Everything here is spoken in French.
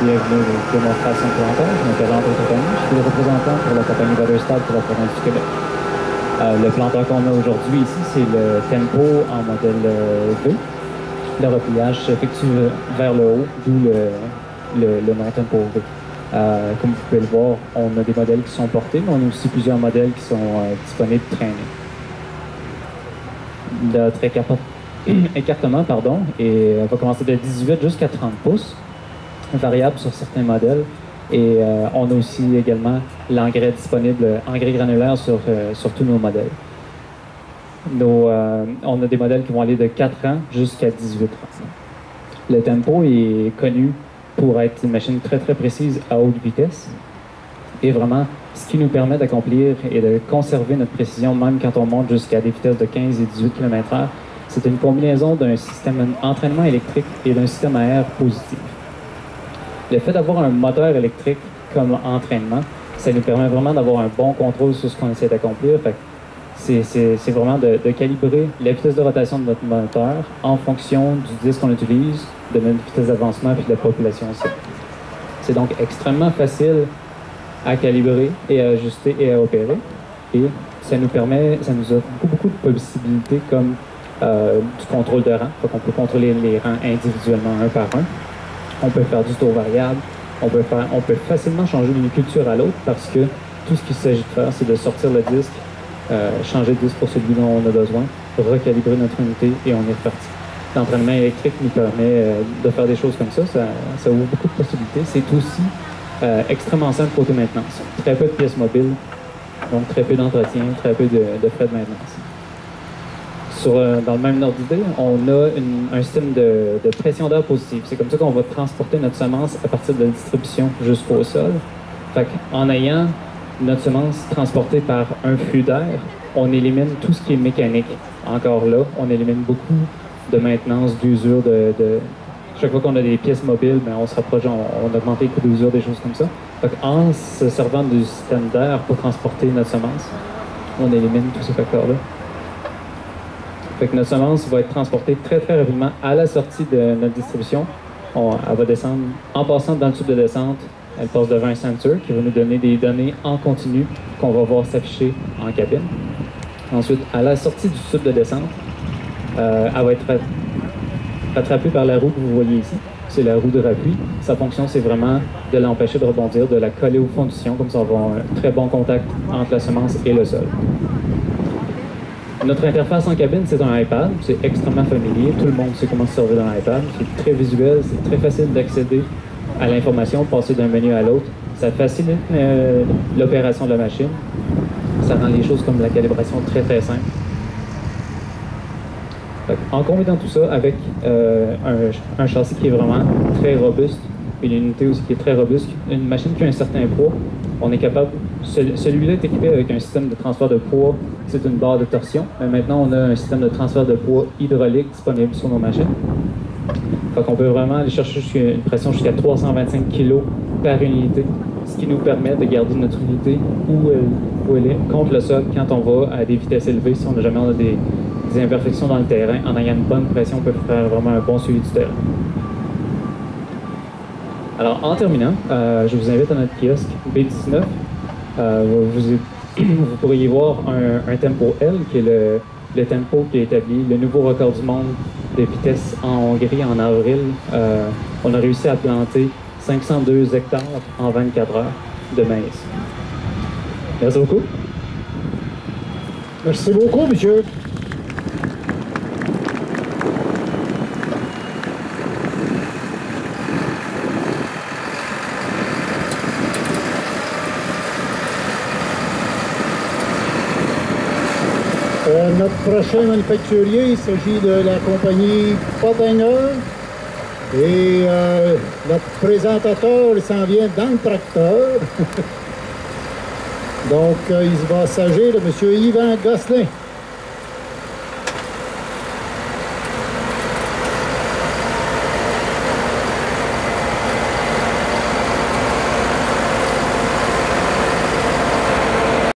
bienvenue aux démonstrations de plantage. Je m'appelle André Compagnie, je suis le représentant pour la compagnie Weatherstad pour la province du Québec. Le planteur qu'on a aujourd'hui ici, c'est le Tempo en modèle V. Le repliage s'effectue vers le haut, d'où le nom Tempo V. Comme vous pouvez le voir, on a des modèles qui sont portés, mais on a aussi plusieurs modèles qui sont disponibles traînés. Notre écartement, va commencer de 18 jusqu'à 30 pouces, variable sur certains modèles. Et on a aussi également l'engrais disponible, engrais granulaire sur tous nos modèles. On a des modèles qui vont aller de 4 ans jusqu'à 18 ans. Le Tempo est connu pour être une machine très très précise à haute vitesse. Et vraiment, ce qui nous permet d'accomplir et de conserver notre précision même quand on monte jusqu'à des vitesses de 15 et 18 km/h, c'est une combinaison d'un système d'entraînement électrique et d'un système à air positif. Le fait d'avoir un moteur électrique comme entraînement, ça nous permet vraiment d'avoir un bon contrôle sur ce qu'on essaie d'accomplir. C'est vraiment de calibrer la vitesse de rotation de notre moteur en fonction du disque qu'on utilise, de notre vitesse d'avancement et de la population aussi. C'est donc extrêmement facile à calibrer et à ajuster et à opérer. Et ça nous offre beaucoup de possibilités comme du contrôle de rang. On peut contrôler les rangs individuellement un par un. On peut faire du tour variable. On peut facilement changer d'une culture à l'autre parce que tout ce qu'il s'agit de faire, c'est de sortir le disque, changer de disque pour celui dont on a besoin, recalibrer notre unité et on est reparti. L'entraînement électrique nous permet de faire des choses comme ça. Ça ouvre beaucoup de possibilités. C'est aussi extrêmement simple côté maintenance. Très peu de pièces mobiles, donc très peu d'entretien, très peu de frais de maintenance. Dans le même ordre d'idée, on a un système de pression d'air positive. C'est comme ça qu'on va transporter notre semence à partir de la distribution jusqu'au sol. En ayant notre semence transportée par un flux d'air, on élimine tout ce qui est mécanique. Encore là, on élimine beaucoup de maintenance, d'usure, chaque fois qu'on a des pièces mobiles, on se rapproche, on augmente les coûts d'usure, des choses comme ça. En se servant du système d'air pour transporter notre semence, on élimine tous ces facteurs-là. Notre semence va être transportée très très rapidement à la sortie de notre distribution. Elle va descendre, en passant dans le tube de descente, elle passe devant un sensor qui va nous donner des données en continu qu'on va voir s'afficher en cabine. Ensuite, à la sortie du tube de descente, elle va être rattrapée par la roue que vous voyez ici. C'est la roue de rappui. Sa fonction, c'est vraiment de l'empêcher de rebondir, de la coller au fond du sillon, comme ça on va avoir un très bon contact entre la semence et le sol. Notre interface en cabine, c'est un iPad. C'est extrêmement familier. Tout le monde sait comment se servir d'un iPad. C'est très visuel, c'est très facile d'accéder à l'information, passer d'un menu à l'autre. Ça facilite l'opération de la machine. Ça rend les choses comme la calibration très très simple. En combinant tout ça avec un châssis qui est vraiment très robuste, une unité aussi qui est très robuste, une machine qui a un certain poids, on est capable. Celui-là est équipé avec un système de transfert de poids, c'est une barre de torsion. Mais maintenant, on a un système de transfert de poids hydraulique disponible sur nos machines. On peut vraiment aller chercher une pression jusqu'à 325 kg par unité, ce qui nous permet de garder notre unité où elle est contre le sol quand on va à des vitesses élevées. Si on a des imperfections dans le terrain, en ayant une bonne pression, on peut faire vraiment un bon suivi du terrain. Alors, en terminant, je vous invite à notre kiosque B19. Vous pourriez voir un Tempo L, qui est le tempo qui a établi le nouveau record du monde de vitesse en Hongrie en avril. On a réussi à planter 502 hectares en 24 heures de maïs. Merci beaucoup. Merci beaucoup, monsieur. Notre prochain manufacturier, il s'agit de la compagnie Pottinger. Et notre présentateur, il s'en vient dans le tracteur. Donc, il va s'agir de M. Yvan Gosselin.